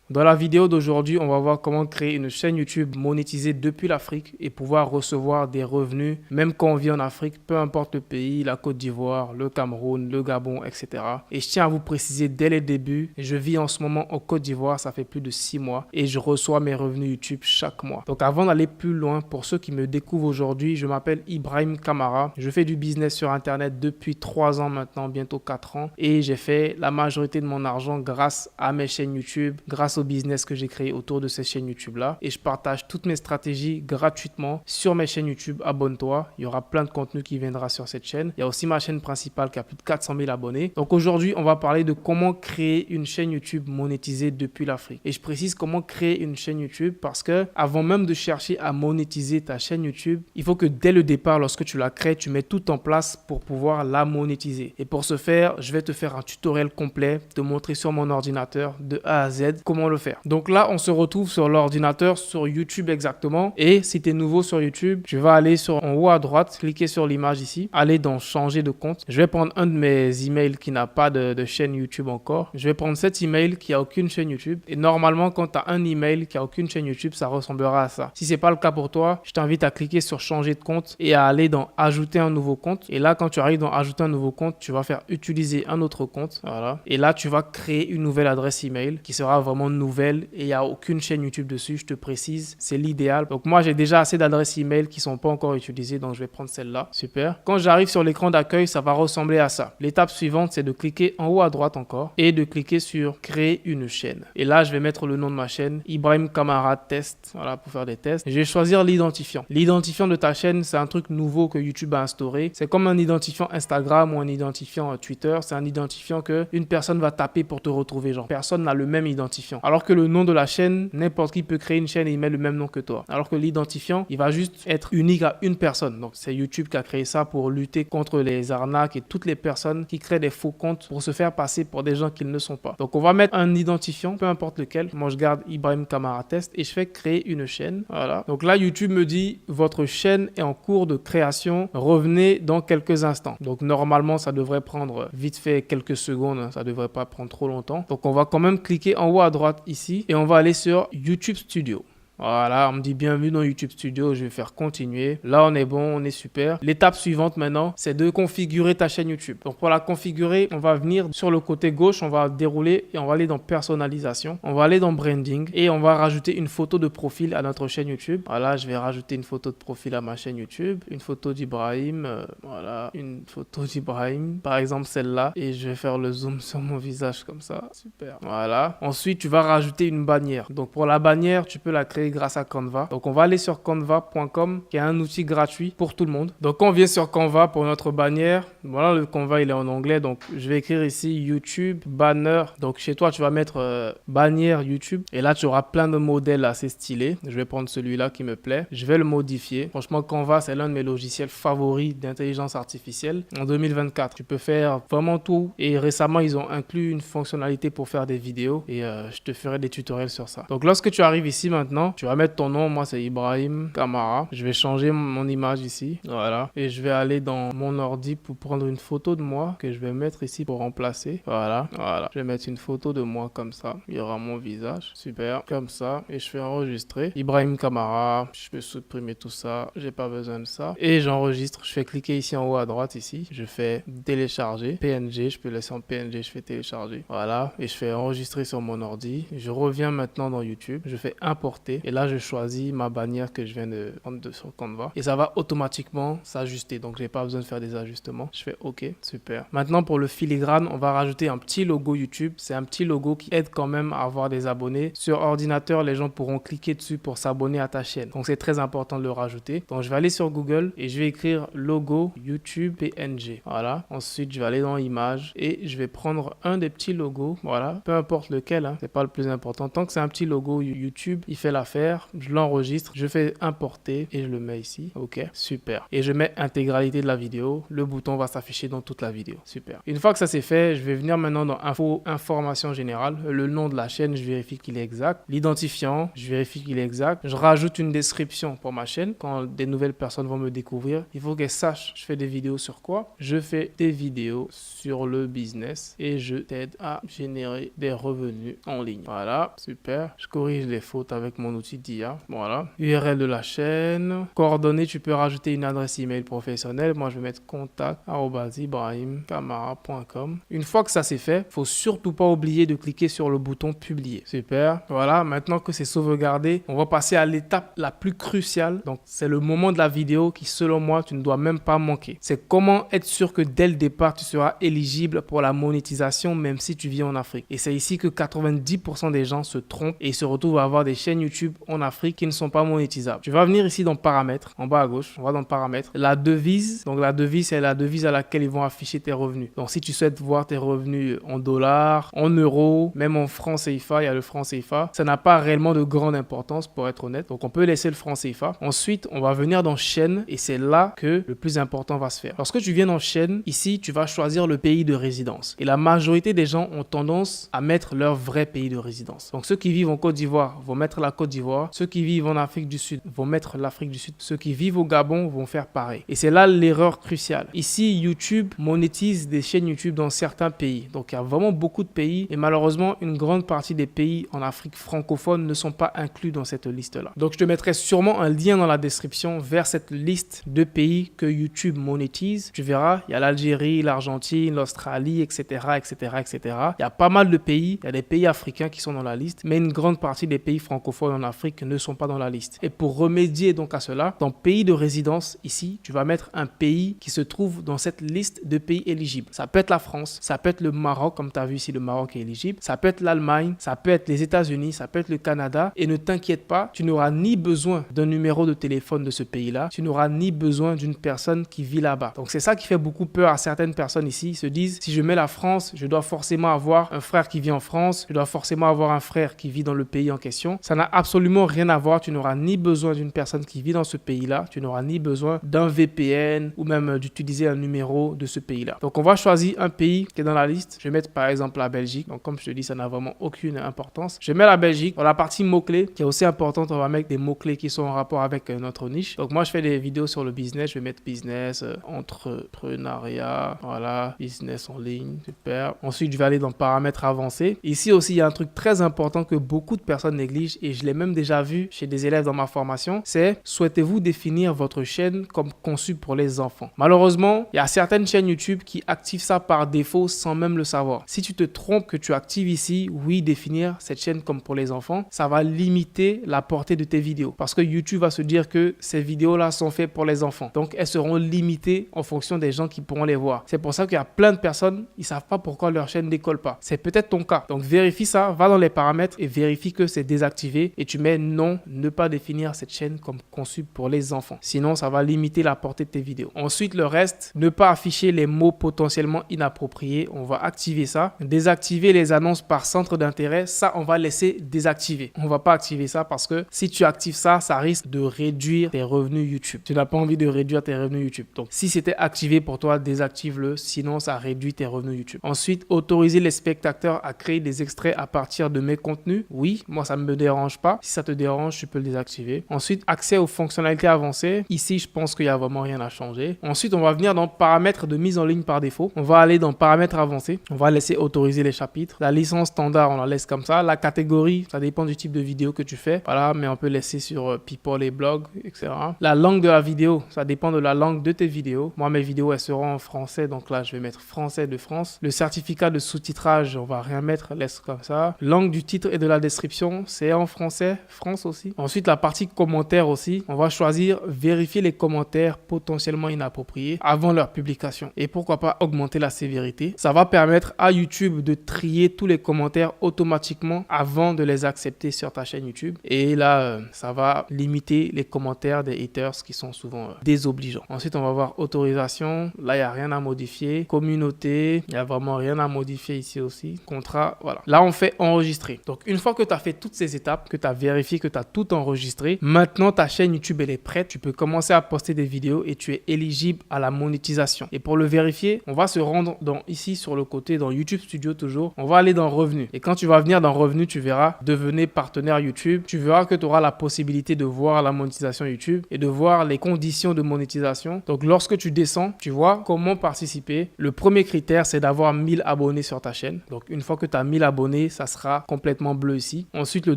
Dans la vidéo d'aujourd'hui, on va voir comment créer une chaîne YouTube monétisée depuis l'Afrique et pouvoir recevoir des revenus même quand on vit en Afrique, peu importe le pays, la Côte d'Ivoire, le Cameroun, le Gabon, etc. Et je tiens à vous préciser dès le début, je vis en ce moment en Côte d'Ivoire, ça fait plus de 6 mois et je reçois mes revenus YouTube chaque mois. Donc avant d'aller plus loin, pour ceux qui me découvrent aujourd'hui, je m'appelle Ibrahim Kamara. Je fais du business sur Internet depuis 3 ans maintenant, bientôt 4 ans et j'ai fait la majorité de mon argent grâce à mes chaînes YouTube, grâce au business que j'ai créé autour de ces chaînes YouTube là et je partage toutes mes stratégies gratuitement sur mes chaînes YouTube. Abonne-toi, il y aura plein de contenu qui viendra sur cette chaîne. Il y a aussi ma chaîne principale qui a plus de 400 000 abonnés. Donc aujourd'hui, on va parler de comment créer une chaîne YouTube monétisée depuis l'Afrique. Et je précise comment créer une chaîne YouTube parce que avant même de chercher à monétiser ta chaîne YouTube, il faut que dès le départ, lorsque tu la crées, tu mets tout en place pour pouvoir la monétiser. Et pour ce faire, je vais te faire un tutoriel complet, te montrer sur mon ordinateur de A à Z comment le faire. Donc là, on se retrouve sur l'ordinateur, sur YouTube exactement. Et si tu es nouveau sur YouTube, tu vas aller en haut à droite, cliquer sur l'image ici, aller dans changer de compte. Je vais prendre un de mes emails qui n'a pas de chaîne YouTube encore. Je vais prendre cet email qui a aucune chaîne YouTube. Et normalement, quand tu as un email qui a aucune chaîne YouTube, ça ressemblera à ça. Si c'est pas le cas pour toi, je t'invite à cliquer sur changer de compte et à aller dans ajouter un nouveau compte. Et là, quand tu arrives dans ajouter un nouveau compte, tu vas faire utiliser un autre compte. Voilà. Et là, tu vas créer une nouvelle adresse email qui sera vraiment nouvelle et il n'y a aucune chaîne YouTube dessus. Je te précise, c'est l'idéal. Donc moi, j'ai déjà assez d'adresses email qui sont pas encore utilisées, donc je vais prendre celle-là. Super. Quand j'arrive sur l'écran d'accueil, ça va ressembler à ça. L'étape suivante, c'est de cliquer en haut à droite encore et de cliquer sur créer une chaîne. Et là, je vais mettre le nom de ma chaîne, Ibrahim Kamara Test, voilà, pour faire des tests. Je vais choisir l'identifiant. L'identifiant de ta chaîne, c'est un truc nouveau que YouTube a instauré. C'est comme un identifiant Instagram ou un identifiant Twitter. C'est un identifiant que une personne va taper pour te retrouver. Genre, personne n'a le même identifiant. Alors que le nom de la chaîne, n'importe qui peut créer une chaîne et il met le même nom que toi. Alors que l'identifiant, il va juste être unique à une personne. Donc, c'est YouTube qui a créé ça pour lutter contre les arnaques et toutes les personnes qui créent des faux comptes pour se faire passer pour des gens qu'ils ne sont pas. Donc, on va mettre un identifiant, peu importe lequel. Moi, je garde Ibrahim Kamara Test et je fais créer une chaîne. Voilà. Donc là, YouTube me dit, votre chaîne est en cours de création. Revenez dans quelques instants. Donc, normalement, ça devrait prendre vite fait quelques secondes. Ça devrait pas prendre trop longtemps. Donc, on va quand même cliquer en haut à droite ici et on va aller sur YouTube Studio. Voilà, on me dit bienvenue dans YouTube Studio, je vais faire continuer. Là, on est bon, on est super. L'étape suivante maintenant, c'est de configurer ta chaîne YouTube. Donc, pour la configurer, on va venir sur le côté gauche, on va dérouler et on va aller dans personnalisation. On va aller dans branding et on va rajouter une photo de profil à notre chaîne YouTube. Voilà, je vais rajouter une photo de profil à ma chaîne YouTube. Une photo d'Ibrahim, voilà, une photo d'Ibrahim, par exemple celle-là. Et je vais faire le zoom sur mon visage comme ça. Super. Voilà. Ensuite, tu vas rajouter une bannière. Donc, pour la bannière, tu peux la créer grâce à Canva. Donc, on va aller sur canva.com qui est un outil gratuit pour tout le monde. Donc, on vient sur Canva pour notre bannière. Voilà, le Canva, il est en anglais. Donc, je vais écrire ici YouTube banner. Donc, chez toi, tu vas mettre bannière YouTube. Et là, tu auras plein de modèles assez stylés. Je vais prendre celui-là qui me plaît. Je vais le modifier. Franchement, Canva, c'est l'un de mes logiciels favoris d'intelligence artificielle. En 2024, tu peux faire vraiment tout. Et récemment, ils ont inclus une fonctionnalité pour faire des vidéos. Et je te ferai des tutoriels sur ça. Donc, lorsque tu arrives ici maintenant, tu vas mettre ton nom, moi c'est Ibrahim Kamara. Je vais changer mon image ici, voilà. Et je vais aller dans mon ordi pour prendre une photo de moi que je vais mettre ici pour remplacer. Voilà, voilà. Je vais mettre une photo de moi comme ça. Il y aura mon visage, super, comme ça. Et je fais enregistrer. Ibrahim Kamara, je peux supprimer tout ça, j'ai pas besoin de ça. Et j'enregistre, je fais cliquer ici en haut à droite ici. Je fais télécharger, PNG, je peux laisser en PNG, je fais télécharger. Voilà, et je fais enregistrer sur mon ordi. Je reviens maintenant dans YouTube, je fais importer. Et là, je choisis ma bannière que je viens de prendre sur Canva. Et ça va automatiquement s'ajuster. Donc, j'ai pas besoin de faire des ajustements. Je fais OK, super. Maintenant, pour le filigrane, on va rajouter un petit logo YouTube. C'est un petit logo qui aide quand même à avoir des abonnés. Sur ordinateur, les gens pourront cliquer dessus pour s'abonner à ta chaîne. Donc, c'est très important de le rajouter. Donc, je vais aller sur Google et je vais écrire logo YouTube PNG. Voilà. Ensuite, je vais aller dans images et je vais prendre un des petits logos. Voilà. Peu importe lequel, hein. C'est pas le plus important. Tant que c'est un petit logo YouTube, il fait l'affaire. faire, je l'enregistre, je fais importer et je le mets ici. Ok, super. Et je mets intégralité de la vidéo. Le bouton va s'afficher dans toute la vidéo. Super. Une fois que ça c'est fait, je vais venir maintenant dans info, information générale. Le nom de la chaîne, je vérifie qu'il est exact. L'identifiant, je vérifie qu'il est exact. Je rajoute une description pour ma chaîne. Quand des nouvelles personnes vont me découvrir, il faut qu'elles sachent je fais des vidéos sur quoi. Je fais des vidéos sur le business et je t'aide à générer des revenus en ligne. Voilà, super. Je corrige les fautes avec mon outil d'IA. Voilà. URL de la chaîne. Coordonnées, tu peux rajouter une adresse email professionnelle. Moi, je vais mettre contact@ibrahimkamara.com. Une fois que ça c'est fait, faut surtout pas oublier de cliquer sur le bouton publier. Super. Voilà, maintenant que c'est sauvegardé, on va passer à l'étape la plus cruciale. Donc, c'est le moment de la vidéo qui, selon moi, tu ne dois même pas manquer. C'est comment être sûr que dès le départ, tu seras éligible pour la monétisation, même si tu vis en Afrique. Et c'est ici que 90% des gens se trompent et se retrouvent à avoir des chaînes YouTube en Afrique qui ne sont pas monétisables. Tu vas venir ici dans paramètres, en bas à gauche, on va dans paramètres. La devise, donc la devise, c'est la devise à laquelle ils vont afficher tes revenus. Donc, si tu souhaites voir tes revenus en dollars, en euros, même en francs CFA, il y a le franc CFA. Ça n'a pas réellement de grande importance pour être honnête. Donc, on peut laisser le franc CFA. Ensuite, on va venir dans chaîne et c'est là que le plus important va se faire. Lorsque tu viens dans chaîne, ici, tu vas choisir le pays de résidence. Et la majorité des gens ont tendance à mettre leur vrai pays de résidence. Donc, ceux qui vivent en Côte d'Ivoire vont mettre la Côte d'Ivoire. Ceux qui vivent en Afrique du Sud vont mettre l'Afrique du Sud. Ceux qui vivent au Gabon vont faire pareil. Et c'est là l'erreur cruciale. Ici, YouTube monétise des chaînes YouTube dans certains pays. Donc, il y a vraiment beaucoup de pays et malheureusement, une grande partie des pays en Afrique francophone ne sont pas inclus dans cette liste-là. Donc, je te mettrai sûrement un lien dans la description vers cette liste de pays que YouTube monétise. Tu verras, il y a l'Algérie, l'Argentine, l'Australie, etc., etc., etc. Il y a pas mal de pays. Il y a des pays africains qui sont dans la liste, mais une grande partie des pays francophones en Afrique ne sont pas dans la liste. Et pour remédier donc à cela, dans pays de résidence, ici, tu vas mettre un pays qui se trouve dans cette liste de pays éligibles. Ça peut être la France, ça peut être le Maroc, comme tu as vu ici, le Maroc est éligible. Ça peut être l'Allemagne, ça peut être les États-Unis, ça peut être le Canada. Et ne t'inquiète pas, tu n'auras ni besoin d'un numéro de téléphone de ce pays-là, tu n'auras ni besoin d'une personne qui vit là-bas. Donc c'est ça qui fait beaucoup peur à certaines personnes ici. Ils se disent, si je mets la France, je dois forcément avoir un frère qui vit en France, je dois forcément avoir un frère qui vit dans le pays en question. Ça n'a absolument rien à voir. Tu n'auras ni besoin d'une personne qui vit dans ce pays-là, tu n'auras ni besoin d'un VPN ou même d'utiliser un numéro de ce pays-là. Donc on va choisir un pays qui est dans la liste. Je vais mettre par exemple la Belgique. Donc comme je te dis, ça n'a vraiment aucune importance. Je mets la Belgique. Dans la partie mots-clés qui est aussi importante, on va mettre des mots-clés qui sont en rapport avec notre niche. Donc moi, je fais des vidéos sur le business. Je vais mettre business, entrepreneuriat, voilà, business en ligne, super. Ensuite, je vais aller dans paramètres avancés. Ici aussi, il y a un truc très important que beaucoup de personnes négligent et je l'ai même déjà vu chez des élèves dans ma formation. C'est, souhaitez-vous définir votre chaîne comme conçue pour les enfants? Malheureusement, il y a certaines chaînes YouTube qui activent ça par défaut sans même le savoir. Si tu te trompes que tu actives ici, oui, définir cette chaîne comme pour les enfants, ça va limiter la portée de tes vidéos parce que YouTube va se dire que ces vidéos-là sont faites pour les enfants. Donc, elles seront limitées en fonction des gens qui pourront les voir. C'est pour ça qu'il y a plein de personnes, ils savent pas pourquoi leur chaîne décolle pas. C'est peut-être ton cas. Donc, vérifie ça, va dans les paramètres et vérifie que c'est désactivé et tu mets non, ne pas définir cette chaîne comme conçue pour les enfants. Sinon, ça va limiter la portée de tes vidéos. Ensuite, le reste, ne pas afficher les mots potentiellement inappropriés. On va activer ça. Désactiver les annonces par centre d'intérêt. Ça, on va laisser désactiver. On va pas activer ça parce que si tu actives ça, ça risque de réduire tes revenus YouTube. Tu n'as pas envie de réduire tes revenus YouTube. Donc, si c'était activé pour toi, désactive-le. Sinon, ça réduit tes revenus YouTube. Ensuite, autoriser les spectateurs à créer des extraits à partir de mes contenus. Oui, moi, ça ne me dérange pas. Si ça te dérange, tu peux le désactiver. Ensuite, accès aux fonctionnalités avancées. Ici, je pense qu'il n'y a vraiment rien à changer. Ensuite, on va venir dans paramètres de mise en ligne par défaut. On va aller dans paramètres avancés. On va laisser autoriser les chapitres. La licence standard, on la laisse comme ça. La catégorie, ça dépend du type de vidéo que tu fais. Voilà, mais on peut laisser sur People et blogs, etc. La langue de la vidéo, ça dépend de la langue de tes vidéos. Moi, mes vidéos, elles seront en français. Donc là, je vais mettre français de France. Le certificat de sous-titrage, on va rien mettre, laisse comme ça. Langue du titre et de la description, c'est en français, France aussi. Ensuite, la partie commentaires aussi, on va choisir vérifier les commentaires potentiellement inappropriés avant leur publication. Et pourquoi pas augmenter la sévérité. Ça va permettre à YouTube de trier tous les commentaires automatiquement avant de les accepter sur ta chaîne YouTube. Et là, ça va limiter les commentaires des haters qui sont souvent désobligeants. Ensuite, on va voir autorisation. Là, il n'y a rien à modifier. Communauté, il n'y a vraiment rien à modifier ici aussi. Contrat, voilà. Là, on fait enregistrer. Donc, une fois que tu as fait toutes ces étapes, que tu as vérifié vérifier que tu as tout enregistré. Maintenant, ta chaîne YouTube, elle est prête. Tu peux commencer à poster des vidéos et tu es éligible à la monétisation. Et pour le vérifier, on va se rendre ici sur le côté, dans YouTube Studio toujours. On va aller dans Revenus. Et quand tu vas venir dans Revenus, tu verras Devenez partenaire YouTube. Tu verras que tu auras la possibilité de voir la monétisation YouTube et de voir les conditions de monétisation. Donc, lorsque tu descends, tu vois comment participer. Le premier critère, c'est d'avoir 1000 abonnés sur ta chaîne. Donc, une fois que tu as 1000 abonnés, ça sera complètement bleu ici. Ensuite, le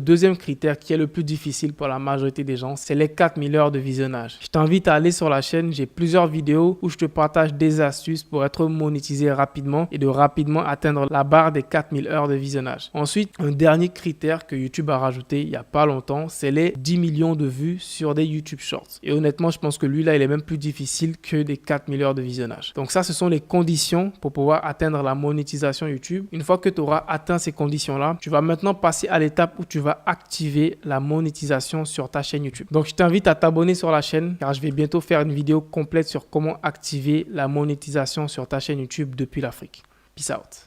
deuxième critère qui est le plus difficile pour la majorité des gens, c'est les 4000 heures de visionnage. Je t'invite à aller sur la chaîne. J'ai plusieurs vidéos où je te partage des astuces pour être monétisé rapidement et de rapidement atteindre la barre des 4000 heures de visionnage. Ensuite, un dernier critère que YouTube a rajouté il n'y a pas longtemps, c'est les 10 millions de vues sur des YouTube Shorts. Et honnêtement, je pense que lui là, il est même plus difficile que des 4000 heures de visionnage. Donc ça, ce sont les conditions pour pouvoir atteindre la monétisation YouTube. Une fois que tu auras atteint ces conditions-là, tu vas maintenant passer à l'étape où tu vas activer la monétisation sur ta chaîne YouTube. Donc, je t'invite à t'abonner sur la chaîne car je vais bientôt faire une vidéo complète sur comment activer la monétisation sur ta chaîne YouTube depuis l'Afrique. Peace out.